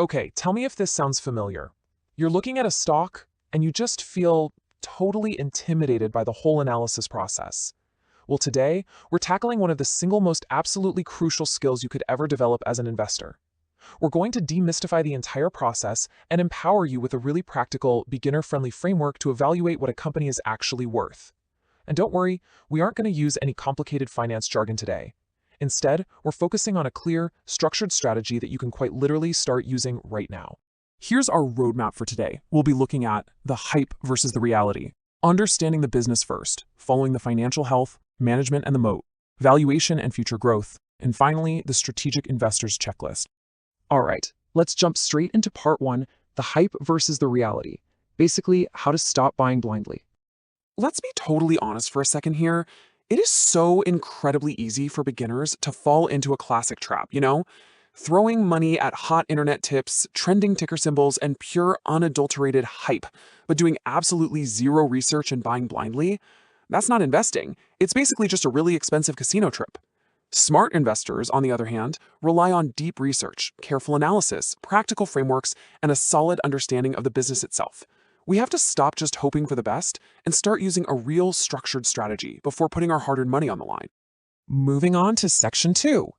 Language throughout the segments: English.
Okay, tell me if this sounds familiar. You're looking at a stock and you just feel totally intimidated by the whole analysis process. Well, today, we're tackling one of the single most absolutely crucial skills you could ever develop as an investor. We're going to demystify the entire process and empower you with a really practical, beginner-friendly framework to evaluate what a company is actually worth. And don't worry, we aren't going to use any complicated finance jargon today. Instead, we're focusing on a clear, structured strategy that you can quite literally start using right now. Here's our roadmap for today. We'll be looking at the hype versus the reality, understanding the business first, following the financial health, management and the moat, valuation and future growth, and finally, the strategic investor's checklist. All right, let's jump straight into part one, the hype versus the reality. Basically, how to stop buying blindly. Let's be totally honest for a second here. It is so incredibly easy for beginners to fall into a classic trap, throwing money at hot internet tips, trending ticker symbols, and pure unadulterated hype, but doing absolutely zero research and buying blindly. That's not investing. It's basically just a really expensive casino trip. Smart investors, on the other hand, rely on deep research, careful analysis, practical frameworks, and a solid understanding of the business itself. We have to stop just hoping for the best and start using a real structured strategy before putting our hard-earned money on the line. Moving on to section 2.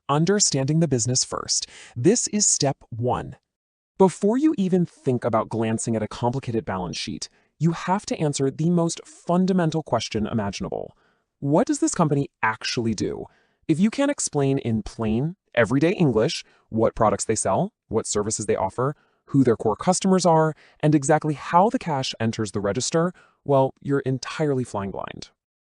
Understanding the business first. This is step 1. Before you even think about glancing at a complicated balance sheet, you have to answer the most fundamental question imaginable. What does this company actually do? If you can't explain in plain, everyday English what products they sell, what services they offer, who their core customers are, and exactly how the cash enters the register, well, you're entirely flying blind.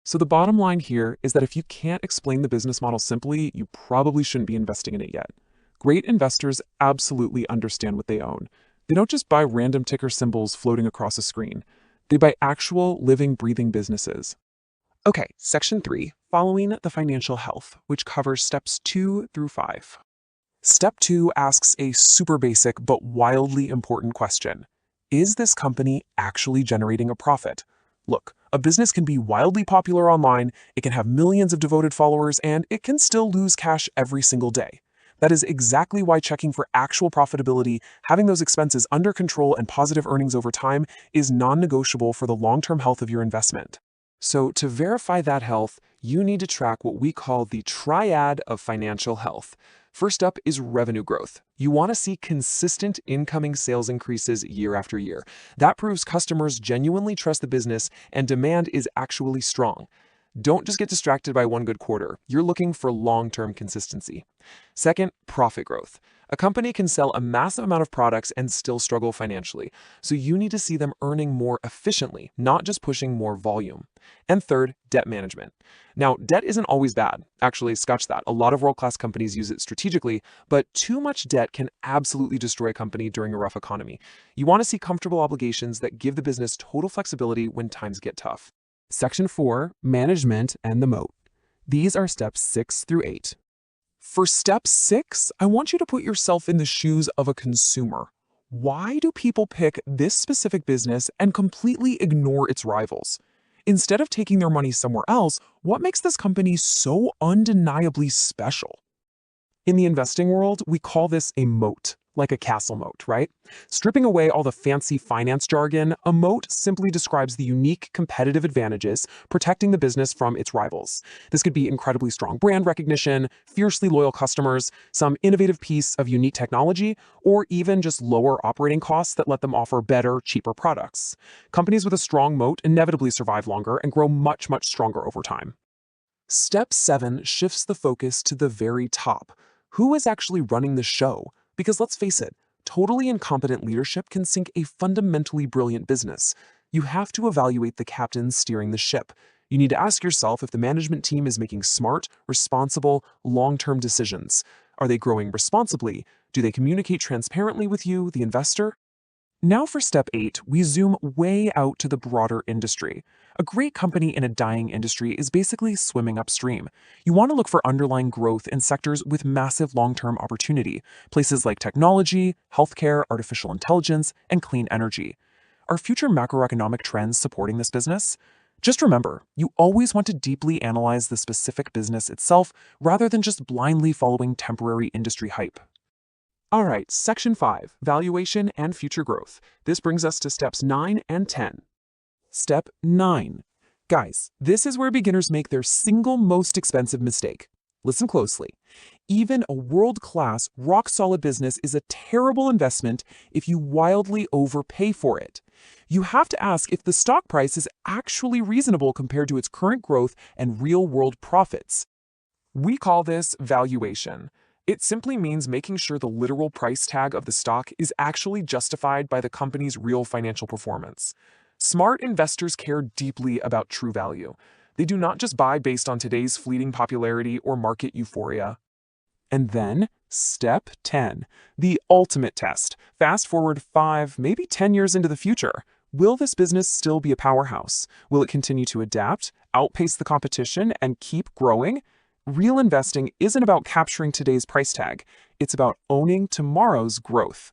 So the bottom line here is that if you can't explain the business model simply, you probably shouldn't be investing in it yet. Great investors absolutely understand what they own. They don't just buy random ticker symbols floating across a screen. They buy actual, living, breathing businesses. Okay, section 3, following the financial health, which covers steps 2 through 5. Step 2 asks a super basic but wildly important question. Is this company actually generating a profit? Look, a business can be wildly popular online, it can have millions of devoted followers, and it can still lose cash every single day. That is exactly why checking for actual profitability, having those expenses under control, and positive earnings over time is non-negotiable for the long-term health of your investment. So to verify that health, you need to track what we call the triad of financial health. First up is revenue growth. You want to see consistent incoming sales increases year after year. That proves customers genuinely trust the business and demand is actually strong. Don't just get distracted by one good quarter. You're looking for long-term consistency. Second, profit growth. A company can sell a massive amount of products and still struggle financially, so you need to see them earning more efficiently, not just pushing more volume. And third, debt management. Now, debt isn't always bad. Actually, scotch that. A lot of world-class companies use it strategically, but too much debt can absolutely destroy a company during a rough economy. You want to see comfortable obligations that give the business total flexibility when times get tough. Section 4, management and the moat. These are steps 6 through 8. For step 6, I want you to put yourself in the shoes of a consumer. Why do people pick this specific business and completely ignore its rivals? Instead of taking their money somewhere else, what makes this company so undeniably special? In the investing world, we call this a moat, like a castle moat, right? Stripping away all the fancy finance jargon, a moat simply describes the unique competitive advantages protecting the business from its rivals. This could be incredibly strong brand recognition, fiercely loyal customers, some innovative piece of unique technology, or even just lower operating costs that let them offer better, cheaper products. Companies with a strong moat inevitably survive longer and grow much, much stronger over time. Step 7 shifts the focus to the very top. Who is actually running the show? Because let's face it, totally incompetent leadership can sink a fundamentally brilliant business. You have to evaluate the captain steering the ship. You need to ask yourself if the management team is making smart, responsible, long-term decisions. Are they growing responsibly? Do they communicate transparently with you, the investor? Now for step 8, we zoom way out to the broader industry. A great company in a dying industry is basically swimming upstream. You want to look for underlying growth in sectors with massive long-term opportunity, places like technology, healthcare, artificial intelligence, and clean energy. Are future macroeconomic trends supporting this business? Just remember, you always want to deeply analyze the specific business itself rather than just blindly following temporary industry hype. All right, Section 5, Valuation and Future Growth. This brings us to steps 9 and 10. Step 9. Guys, this is where beginners make their single most expensive mistake. Listen closely. Even a world-class, rock-solid business is a terrible investment if you wildly overpay for it. You have to ask if the stock price is actually reasonable compared to its current growth and real-world profits. We call this valuation. It simply means making sure the literal price tag of the stock is actually justified by the company's real financial performance. Smart investors care deeply about true value. They do not just buy based on today's fleeting popularity or market euphoria. And then, step 10, the ultimate test. Fast forward 5, maybe 10 years into the future. Will this business still be a powerhouse? Will it continue to adapt, outpace the competition, and keep growing? Real investing isn't about capturing today's price tag. It's about owning tomorrow's growth.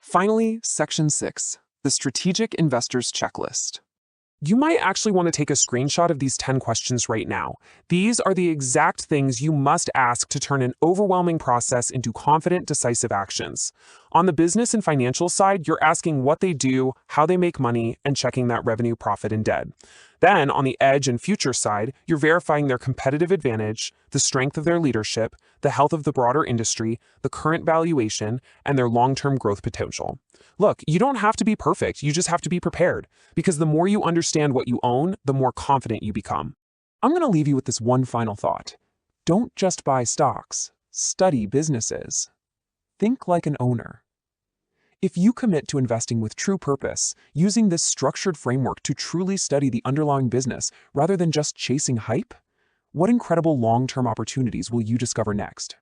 Finally, Section 6, the Strategic Investor's Checklist. You might actually want to take a screenshot of these 10 questions right now. These are the exact things you must ask to turn an overwhelming process into confident, decisive actions. On the business and financial side, you're asking what they do, how they make money, and checking that revenue, profit, and debt. Then, on the edge and future side, you're verifying their competitive advantage, the strength of their leadership, the health of the broader industry, the current valuation, and their long-term growth potential. Look, you don't have to be perfect, you just have to be prepared, because the more you understand what you own, the more confident you become. I'm going to leave you with this one final thought. Don't just buy stocks, study businesses. Think like an owner. If you commit to investing with true purpose, using this structured framework to truly study the underlying business rather than just chasing hype, what incredible long-term opportunities will you discover next?